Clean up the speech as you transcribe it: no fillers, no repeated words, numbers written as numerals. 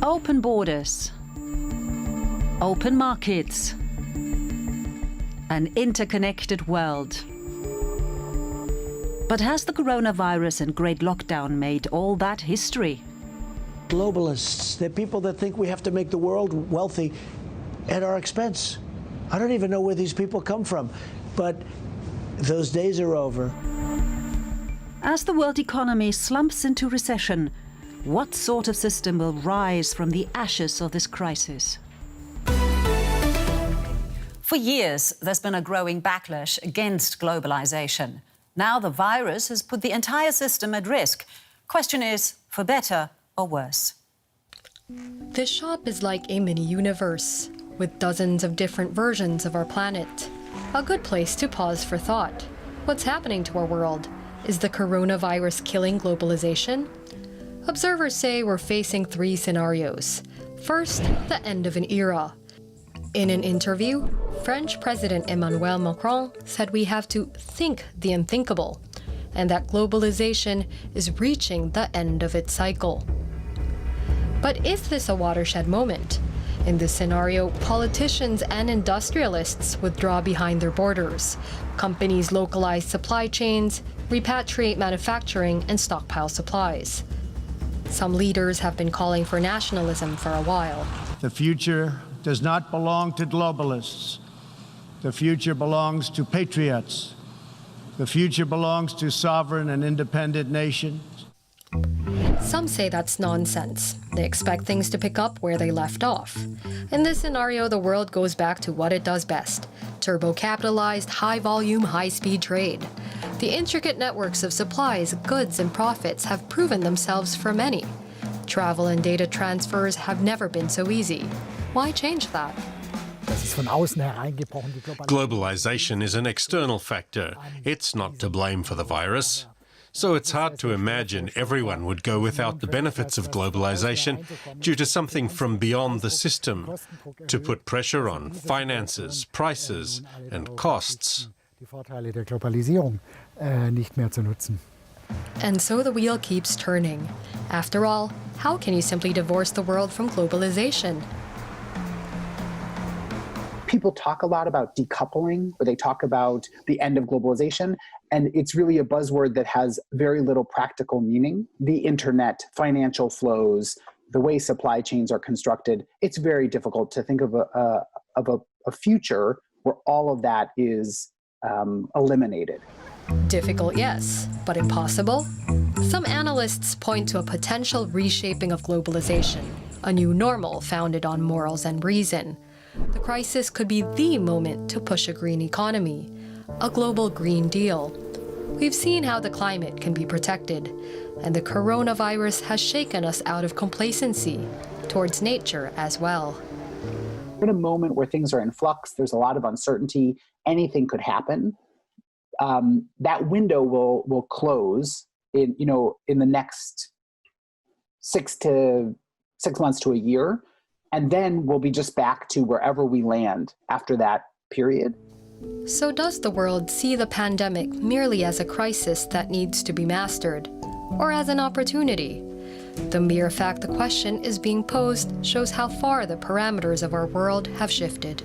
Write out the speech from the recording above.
Open borders, open markets, an interconnected world. But has the coronavirus and Great Lockdown made all that history? Globalists, they're people that think we have to make the world wealthy at our expense. I don't even know where these people come from, but those days are over. As the world economy slumps into recession, what sort of system will rise from the ashes of this crisis? For years, there's been a growing backlash against globalization. Now the virus has put the entire system at risk. Question is, for better or worse? This shop is like a mini-universe, with dozens of different versions of our planet. A good place to pause for thought. What's happening to our world? Is the coronavirus killing globalization? Observers say we're facing three scenarios. First, the end of an era. In an interview, French President Emmanuel Macron said we have to think the unthinkable, and that globalization is reaching the end of its cycle. But is this a watershed moment? In this scenario, politicians and industrialists withdraw behind their borders. Companies localize supply chains, repatriate manufacturing, and stockpile supplies. Some leaders have been calling for nationalism for a while. The future does not belong to globalists. The future belongs to patriots. The future belongs to sovereign and independent nations. Some say that's nonsense. They expect things to pick up where they left off. In this scenario, the world goes back to what it does best: turbo-capitalized, high-volume, high-speed trade. The intricate networks of supplies, goods, and profits have proven themselves for many. Travel and data transfers have never been so easy. Why change that? Globalization is an external factor. It's not to blame for the virus. So it's hard to imagine everyone would go without the benefits of globalization due to something from beyond the system, to put pressure on finances, prices, and costs. And so the wheel keeps turning. After all, how can you simply divorce the world from globalization? People talk a lot about decoupling, or they talk about the end of globalization, and it's really a buzzword that has very little practical meaning. The internet, financial flows, the way supply chains are constructed, it's very difficult to think of a future where all of that is eliminated. Difficult, yes, but impossible? Some analysts point to a potential reshaping of globalization, a new normal founded on morals and reason. The crisis could be the moment to push a green economy, a global Green Deal. We've seen how the climate can be protected, and the coronavirus has shaken us out of complacency towards nature as well. We're in a moment where things are in flux, there's a lot of uncertainty, anything could happen. That window will close in the next 6 months to a year. And then we'll be just back to wherever we land after that period. So does the world see the pandemic merely as a crisis that needs to be mastered, or as an opportunity? The mere fact the question is being posed shows how far the parameters of our world have shifted.